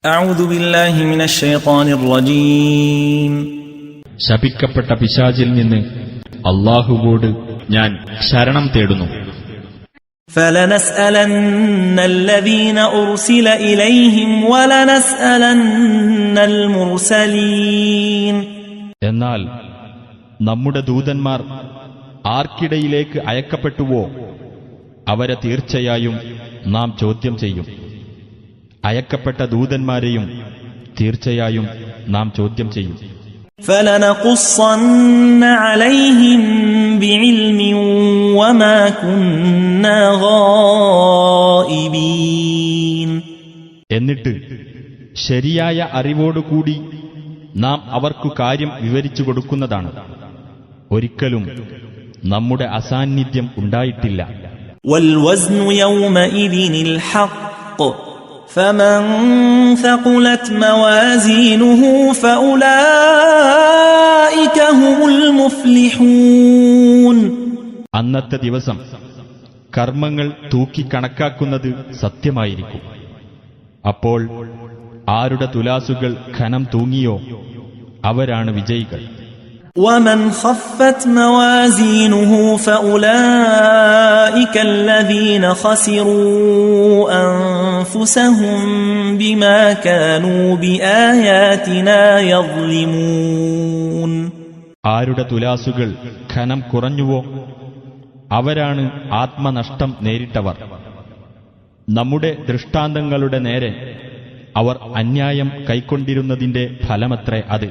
أعوذ بالله من الشيطان الرجيم ശപിക്കപ്പെട്ട പിശാചിൽ നിന്ന് അല്ലാഹുവോട് ഞാൻ ശരണം തേടുന്നു. فلنسألن الذين أرسل إليهم ولنسألن المرسلين. എന്നാൽ നമ്മുടെ ദൂതന്മാർ ആർക്കിടയിലേക്ക് അയക്കപ്പെട്ടുവോ അവരെ തീർച്ചയായും നാം ചോദ്യം ചെയ്യും. അയക്കപ്പെട്ട ദൂതന്മാരെയും തീർച്ചയായും നാം ചോദ്യം ചെയ്യും. فلنقصن عليهم بعلم وما كنا غائبين. എന്നിട്ട് ശരിയായ അറിവോടുകൂടി നാം അവർക്കു കാര്യം വിവരിച്ചു കൊടുക്കുന്നതാണ്. ഒരിക്കലും നമ്മുടെ അസാന്നിധ്യം ഉണ്ടായിട്ടില്ല. والوزن يومئذ الحق فمن ثقلت موازينه فأولئك هم المفلحون. അന്നത്തെ ദിവസം കർമ്മങ്ങൾ തൂക്കി കണക്കാക്കുന്നത് സത്യമായിരിക്കും. അപ്പോൾ ആരുടെ തുലാസുകൾ ഖനം തൂങ്ങിയോ അവരാണ് വിജയികൾ. ومن خفت موازينه فأولئك الذين خسروا أنفسهم بما كانوا بآياتنا يظلمون. ആരുടെ തുലാസുകൾ ഖനം കുറഞ്ഞുവോ അവരാണ് ആത്മനഷ്ടം നേരിട്ടവർ. നമ്മുടെ ദൃഷ്ടാന്തങ്ങളുടെ നേരെ അവർ അന്യായം കൈക്കൊണ്ടിരുന്നതിന്റെ ഫലമത്രേ അത്.